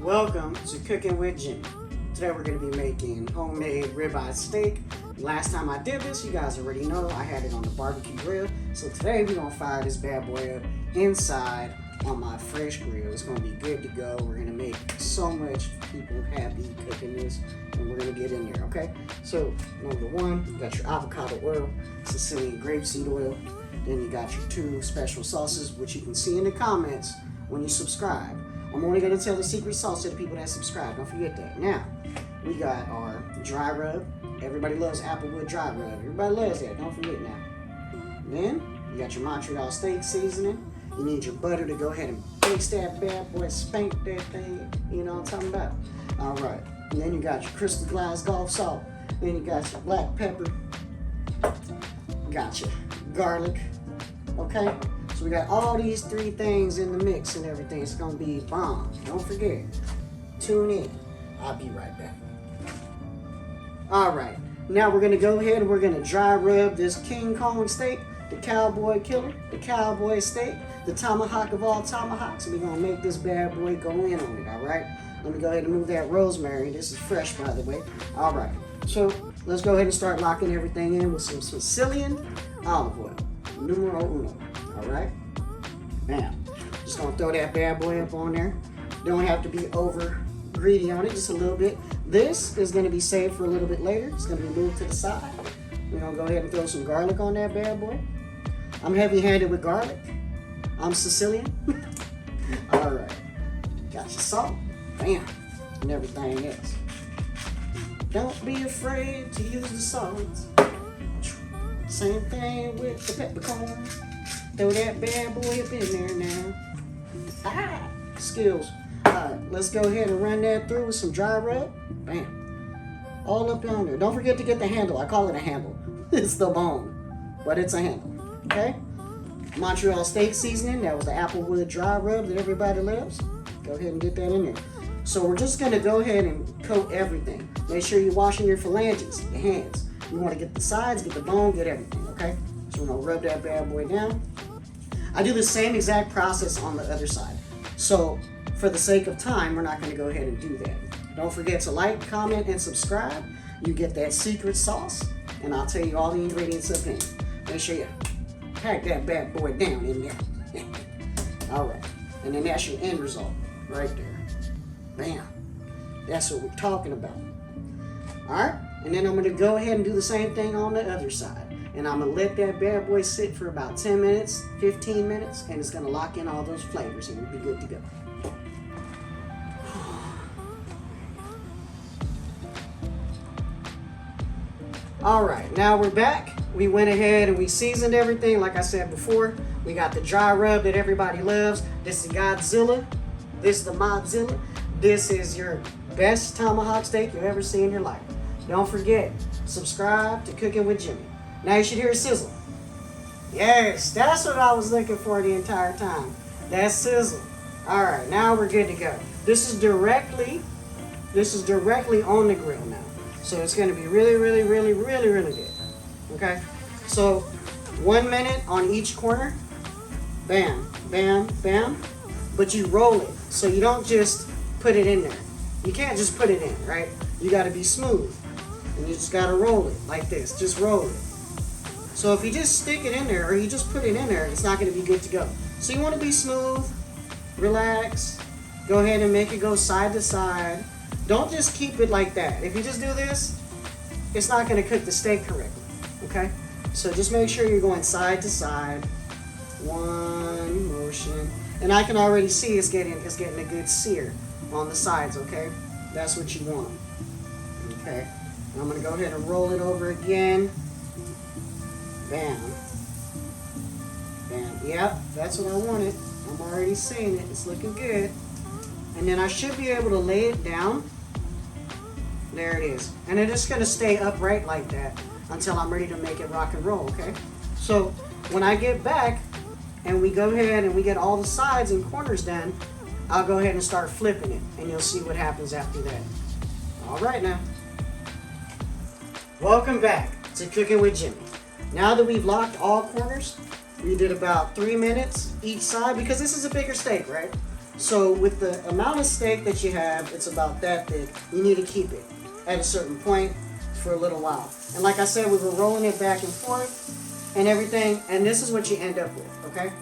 Welcome to Cooking with Jimmy. Today we're going to be making homemade ribeye steak. Last time I did this, you guys already know, I had it on the barbecue grill. So today we're going to fire this bad boy up inside on my fresh grill. It's going to be good to go. We're going to make so much people happy cooking this, and we're going to get in there, okay? So number one, you got your avocado oil, Sicilian grapeseed oil. Then you got your two special sauces, which you can see in the comments when you subscribe. I'm only going to tell the secret sauce to the people that subscribe. Don't forget that. Now, we got our dry rub. Everybody loves Applewood dry rub. Everybody loves that. Don't forget now. Then, you got your Montreal steak seasoning. You need your butter to go ahead and baste that bad boy, spank that thing. You know what I'm talking about? All right. And then you got your crystal glass Gulf salt. Then you got your black pepper. Got your garlic. Okay? So we got all these three things in the mix and everything. It's gonna be bomb. Don't forget. Tune in. I'll be right back. All right. Now we're gonna go ahead and we're gonna dry rub this King Kong steak, the Cowboy killer, the Cowboy steak, the tomahawk of all tomahawks. We're gonna make this bad boy go in on it. All right. Let me go ahead and move that rosemary. This is fresh, by the way. All right. So let's go ahead and start locking everything in with some Sicilian olive oil. Numero uno. All right, now, just gonna throw that bad boy up on there. Don't have to be over greedy on it, just a little bit. This is gonna be saved for a little bit later. It's gonna be moved to the side. We're gonna go ahead and throw some garlic on that bad boy. I'm heavy-handed with garlic. I'm Sicilian. All right, got your salt, bam, and everything else. Don't be afraid to use the salt. Same thing with the peppercorn. Throw that bad boy up in there now. Ah, skills. All right, let's go ahead and run that through with some dry rub. Bam. All up on there. Don't forget to get the handle. I call it a handle. It's the bone, but it's a handle. Okay? Montreal steak seasoning. That was the Applewood dry rub that everybody loves. Go ahead and get that in there. So we're just going to go ahead and coat everything. Make sure you're washing your phalanges, your hands. You want to get the sides, get the bone, get everything, okay? So we're going to rub that bad boy down. I do the same exact process on the other side. So for the sake of time, we're not going to go ahead and do that. Don't forget to like, comment, and subscribe. You get that secret sauce, and I'll tell you all the ingredients up in. Make sure you pack that bad boy down in there. All right. And then that's your end result right there. Bam. That's what we're talking about. All right. And then I'm going to go ahead and do the same thing on the other side. And I'm going to let that bad boy sit for about 10 minutes, 15 minutes, and it's going to lock in all those flavors and we'll be good to go. All right, now we're back. We went ahead and we seasoned everything. Like I said before, we got the dry rub that everybody loves. This is Godzilla. This is the Mobzilla. This is your best tomahawk steak you've ever seen in your life. Don't forget, subscribe to Cooking with Jimmy. Now you should hear a sizzle. Yes, that's what I was looking for the entire time. That sizzle. All right, now we're good to go. This is directly on the grill now. So it's going to be really, really, really, really, really good. Okay? So 1 minute on each corner. Bam, bam, bam. But you roll it. So you don't just put it in there. You can't just put it in, right? You got to be smooth. And you just got to roll it like this. Just roll it. So if you just stick it in there or you just put it in there, it's not going to be good to go. So you want to be smooth, relax, go ahead and make it go side to side. Don't just keep it like that. If you just do this, it's not going to cook the steak correctly, okay? So just make sure you're going side to side, one motion. And I can already see it's getting a good sear on the sides, okay? That's what you want, okay? And I'm going to go ahead and roll it over again. Bam. Bam. Yep, that's what I wanted. I'm already seeing it. It's looking good. And then I should be able to lay it down. There it is. And it's just going to stay upright like that until I'm ready to make it rock and roll, okay? So when I get back and we go ahead and we get all the sides and corners done, I'll go ahead and start flipping it. And you'll see what happens after that. All right now. Welcome back to Cooking with Jimmy. Now that we've locked all corners, we did about 3 minutes each side because this is a bigger steak, right? So with the amount of steak that you have, it's about that thick. You need to keep it at a certain point for a little while. And like I said, we were rolling it back and forth and everything, and this is what you end up with, okay?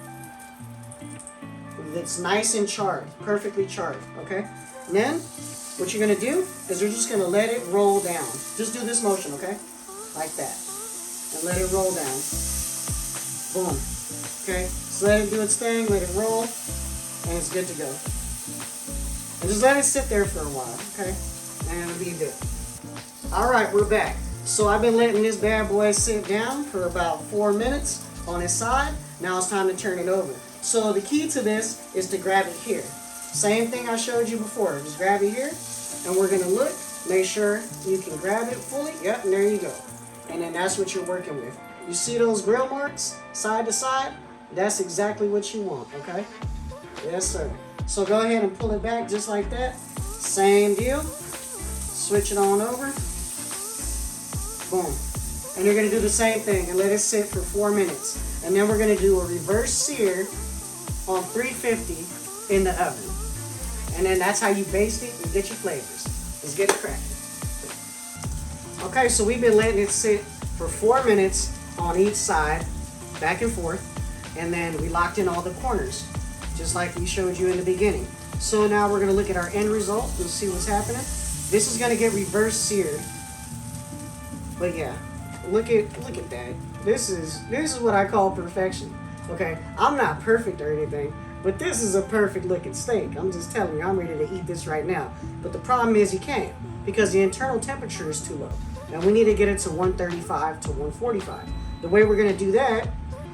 It's nice and charred, perfectly charred, okay? And then what you're gonna do is you're just gonna let it roll down. Just do this motion, okay? Like that. And let it roll down. Boom. Okay? So let it do its thing, let it roll, and it's good to go. And just let it sit there for a while, okay? And it'll be good. Alright, we're back. So I've been letting this bad boy sit down for about 4 minutes on its side. Now it's time to turn it over. So the key to this is to grab it here. Same thing I showed you before. Just grab it here, and we're gonna look, make sure you can grab it fully. Yep, and there you go. And then that's what you're working with. You see those grill marks side to side? That's exactly what you want, okay? Yes, sir. So go ahead and pull it back just like that. Same deal. Switch it on over. Boom. And you're gonna do the same thing and let it sit for 4 minutes. And then we're gonna do a reverse sear on 350 in the oven. And then that's how you baste it and get your flavors. Let's get it cracking. Okay, so we've been letting it sit for 4 minutes on each side, back and forth, and then we locked in all the corners, just like we showed you in the beginning. So now we're gonna look at our end result and see what's happening. This is gonna get reverse seared. But yeah, look at that. This is what I call perfection. Okay, I'm not perfect or anything, but this is a perfect looking steak. I'm just telling you, I'm ready to eat this right now. But the problem is you can't, because the internal temperature is too low. Now we need to get it to 135 to 145. The way we're gonna do that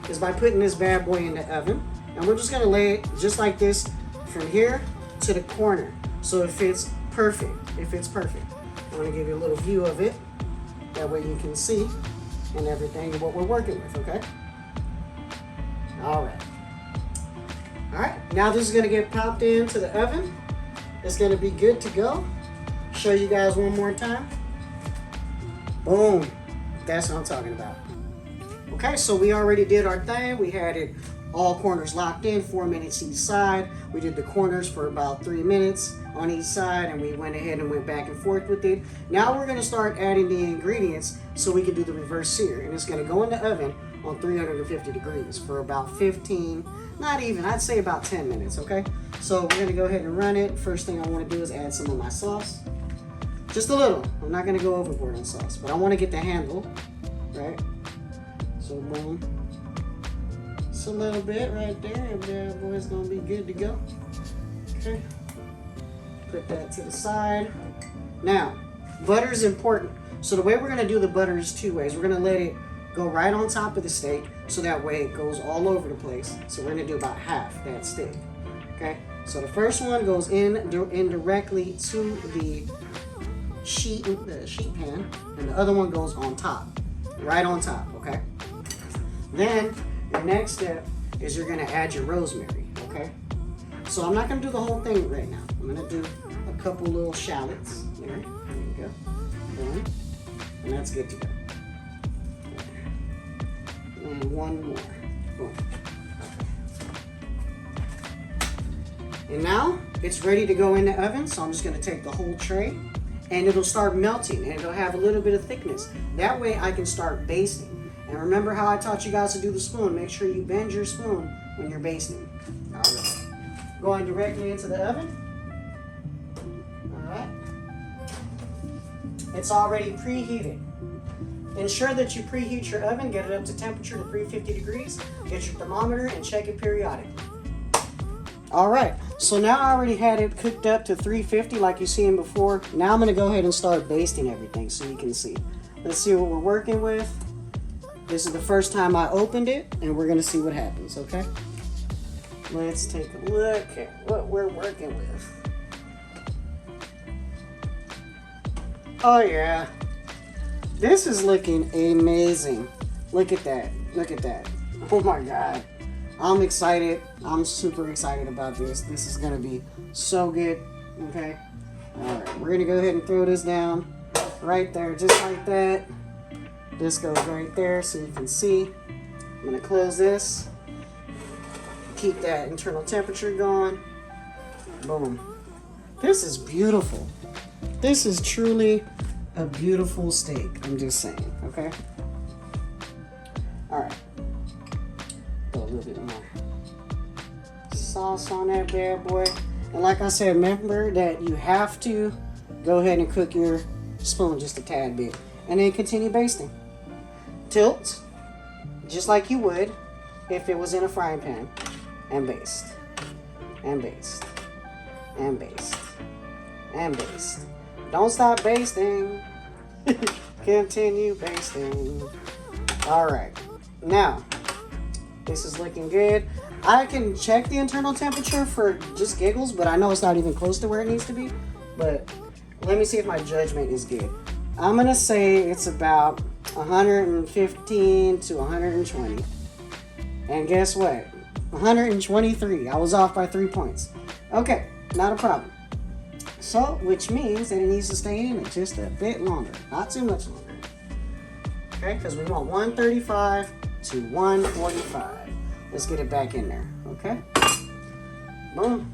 is by putting this bad boy in the oven, and we're just gonna lay it just like this from here to the corner. So it fits perfect, it fits perfect. I'm gonna give you a little view of it. That way you can see and everything what we're working with, okay? All right. All right, now this is gonna get popped into the oven. It's gonna be good to go. Show you guys one more time. Boom, that's what I'm talking about. Okay, so we already did our thing. We had it all corners locked in, 4 minutes each side. We did the corners for about 3 minutes on each side, and we went ahead and went back and forth with it. Now we're gonna start adding the ingredients so we can do the reverse sear. And it's gonna go in the oven on 350 degrees for about 15, not even, I'd say about 10 minutes, okay? So we're gonna go ahead and run it. First thing I wanna do is add some of my sauce. Just a little. I'm not gonna go overboard on sauce, but I wanna get the handle, right? So boom. Just a little bit right there, and that boy's gonna be good to go. Okay. Put that to the side. Now, butter is important. So the way we're gonna do the butter is 2 ways. We're gonna let it go right on top of the steak, so that way it goes all over the place. So we're gonna do about half that steak. Okay. So the first one goes in directly to the sheet pan, and the other one goes on top, right on top. Okay. Then the next step is you're gonna add your rosemary. Okay. So I'm not gonna do the whole thing right now. I'm gonna do a couple little shallots. There you go. Boom. And that's good to go. And one more. Boom. And now it's ready to go in the oven. So I'm just gonna take the whole tray, and it'll start melting, and it'll have a little bit of thickness. That way I can start basting. And remember how I taught you guys to do the spoon. Make sure you bend your spoon when you're basting. All right. Going directly into the oven. All right. It's already preheated. Ensure that you preheat your oven, get it up to temperature to 350 degrees, get your thermometer, and check it periodically. All right, so now I already had it cooked up to 350 like you seen before. Now I'm gonna go ahead and start basting everything so you can see. Let's see what we're working with. This is the first time I opened it, and we're gonna see what happens, okay? Let's take a look at what we're working with. Oh yeah, this is looking amazing. Look at that, look at that. Oh my God, I'm excited. I'm super excited about this. This is gonna be so good, okay? All right, we're gonna go ahead and throw this down right there, just like that. This goes right there so you can see. I'm gonna close this. Keep that internal temperature going. Boom. This is beautiful. This is truly a beautiful steak. I'm just saying, okay? All right. Put a little bit more sauce on that bad boy. And like I said, remember that you have to go ahead and cook your spoon just a tad bit. And then continue basting. Tilt, just like you would if it was in a frying pan. And baste. And baste. And baste. And baste. Don't stop basting. Continue basting. Alright. Now, this is looking good. I can check the internal temperature for just giggles, but I know it's not even close to where it needs to be. But let me see if my judgment is good. I'm going to say it's about 115 to 120. And guess what? 123. I was off by 3 points. Okay, not a problem. So, which means that it needs to stay in it just a bit longer. Not too much longer. Okay, because we want 135 to 145. Let's get it back in there, okay? Boom.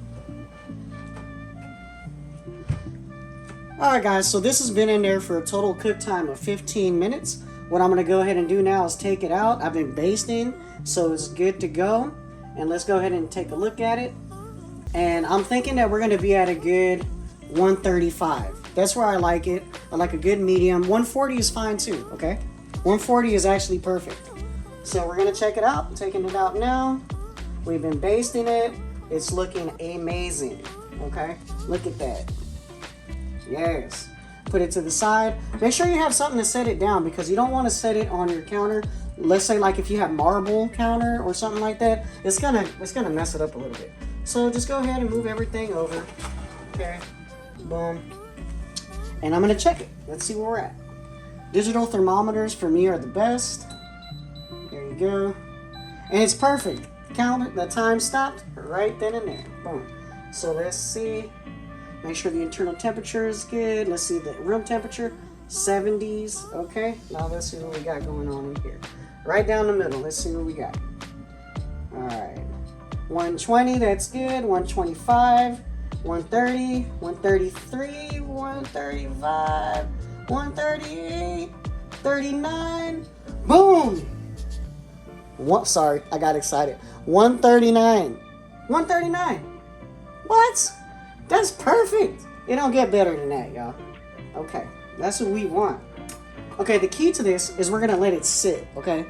Alright guys, so this has been in there for a total cook time of 15 minutes. What I'm going to go ahead and do now is take it out. I've been basting, so it's good to go. And let's go ahead and take a look at it. And I'm thinking that we're going to be at a good 135. That's where I like it. I like a good medium. 140 is fine too, okay? 140 is actually perfect. So we're going to check it out. I'm taking it out now. We've been basting it. It's looking amazing, okay? Look at that. Yes. Put it to the side. Make sure you have something to set it down because you don't want to set it on your counter. Let's say like if you have marble counter or something like that, it's gonna mess it up a little bit. So just go ahead and move everything over. Okay. Boom. And I'm gonna check it. Let's see where we're at. Digital thermometers for me are the best. There you go. And it's perfect. Counter, the time stopped right then and there. Boom. So let's see. Make sure the internal temperature is good. Let's see the room temperature. 70s. Okay. Now let's see what we got going on in here. Right down the middle. Let's see what we got. Alright. 120, that's good. 125. 130. 133. 135. 138. 39. Boom! What? Sorry, I got excited. 139. 139. What? That's perfect. It don't get better than that, y'all. Okay, that's what we want. Okay, the key to this is we're gonna let it sit, okay,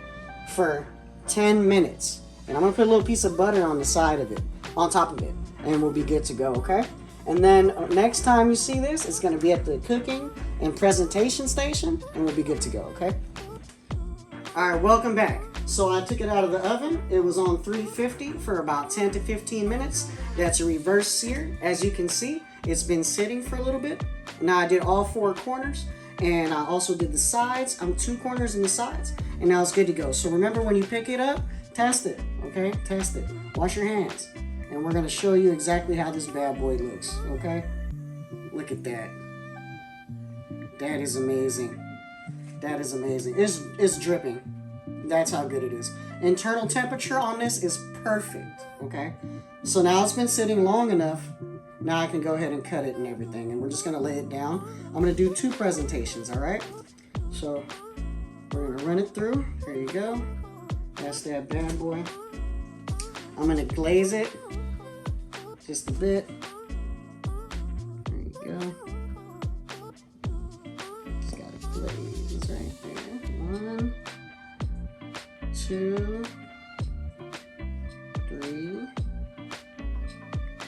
for 10 minutes. And I'm gonna put a little piece of butter on the side of it, on top of it, and we'll be good to go, okay? And then next time you see this, it's gonna be at the cooking and presentation station, and we'll be good to go, okay? All right, welcome back. So I took it out of the oven. It was on 350 for about 10 to 15 minutes. That's a reverse sear. As you can see, it's been sitting for a little bit. Now I did all 4 corners, and I also did the sides. 2 corners and the sides, and now it's good to go. So remember, when you pick it up, test it, okay? Test it. Wash your hands. And we're gonna show you exactly how this bad boy looks, okay? Look at that. That is amazing. That is amazing. It's dripping. That's how good it is. Internal temperature on this is perfect, okay? So now it's been sitting long enough. Now I can go ahead and cut it and everything, and we're just gonna lay it down. I'm gonna do 2 presentations, all right? So we're gonna run it through. There you go. That's that bad boy. I'm gonna glaze it just a bit. There you go. Just got a glaze right there. 1, 2, 3.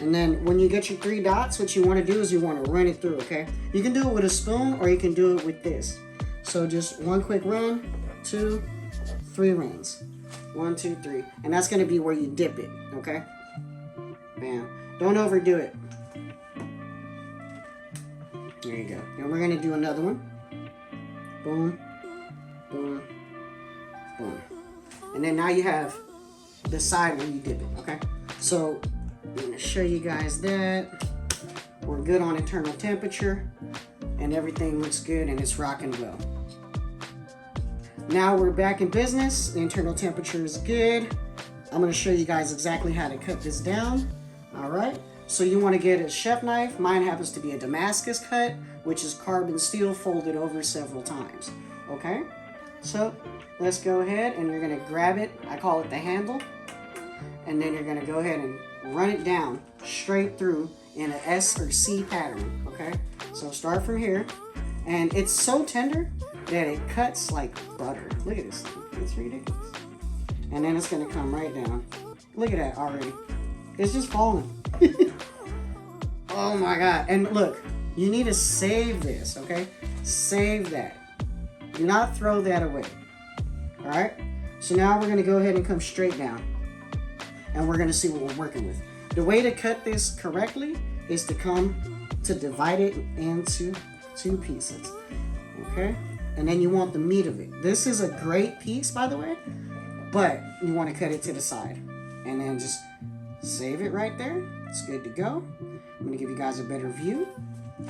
And then when you get your 3 dots, what you want to do is you want to run it through, okay? You can do it with a spoon or you can do it with this. So just 1 quick run, 2, 3 runs. 1, 2, 3. And that's going to be where you dip it, okay? Bam. Don't overdo it. There you go. And we're going to do another one. Boom, boom, boom. And then now you have the side where you dip it, okay? So I'm going to show you guys that. We're good on internal temperature, and everything looks good, and it's rocking well. Now we're back in business. The internal temperature is good. I'm going to show you guys exactly how to cut this down. All right. So you want to get a chef knife. Mine happens to be a Damascus cut, which is carbon steel folded over several times. Okay? So let's go ahead and you're going to grab it. I call it the handle. And then you're going to go ahead and run it down straight through in an S or C pattern. Okay? So start from here. And it's so tender that it cuts like butter. Look at this. It's ridiculous. And then it's going to come right down. Look at that already. It's just falling. Oh my God. And look, you need to save this, okay? Save that. Do not throw that away. All right? So now we're going to go ahead and come straight down. And we're going to see what we're working with. The way to cut this correctly is to divide it into 2 pieces. Okay? And then you want the meat of it. This is a great piece, by the way, but you want to cut it to the side. And then just save it right there. It's good to go. I'm going to give you guys a better view.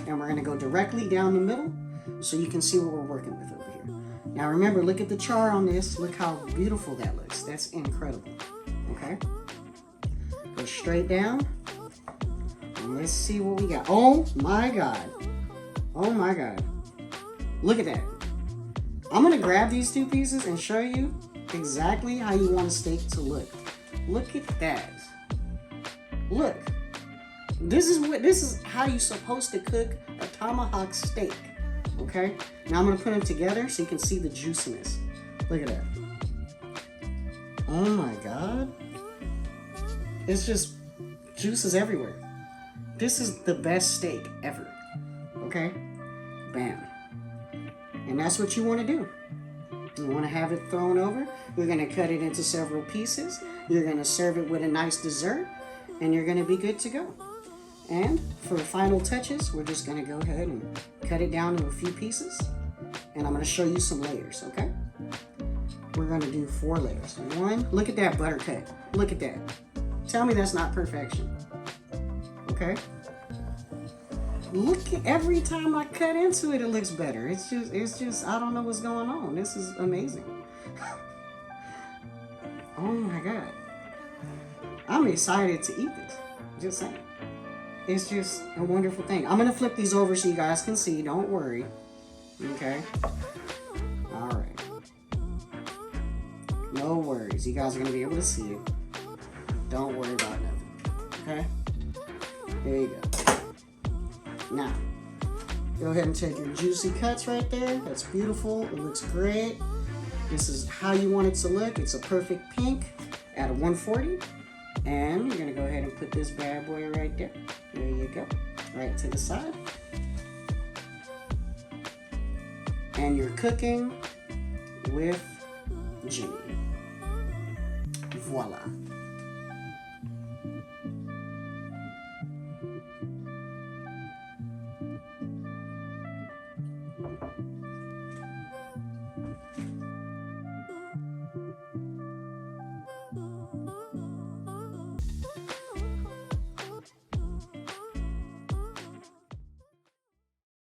And we're going to go directly down the middle so you can see what we're working with over here. Now remember, look at the char on this. Look how beautiful that looks. That's incredible. Okay? Go straight down. And let's see what we got. Oh my God. Oh my God. Look at that. I'm going to grab these 2 pieces and show you exactly how you want a steak to look. Look at that. Look. This is how you're supposed to cook a tomahawk steak. Okay? Now I'm going to put them together so you can see the juiciness. Look at that. Oh my God. It's just juices everywhere. This is the best steak ever. Okay? Bam. And that's what you want to do. You want to have it thrown over. You're going to cut it into several pieces. You're going to serve it with a nice dessert. And you're going to be good to go. And for final touches, we're just going to go ahead and cut it down into a few pieces. And I'm going to show you some layers, okay? We're going to do 4 layers. 1, look at that butter cut. Look at that. Tell me that's not perfection. Okay? Look at every time I cut into it, it looks better. It's just, I don't know what's going on. This is amazing. Oh my God. I'm excited to eat this. Just saying. It's just a wonderful thing. I'm going to flip these over so you guys can see. Don't worry. Okay? All right. No worries. You guys are going to be able to see it. Don't worry about nothing. Okay? There you go. Now, go ahead and take your juicy cuts right there. That's beautiful. It looks great. This is how you want it to look. It's a perfect pink at a 140. And you're going to go ahead and put this bad boy right there. There you go. Right to the side. And you're cooking with Jimmy. Voila.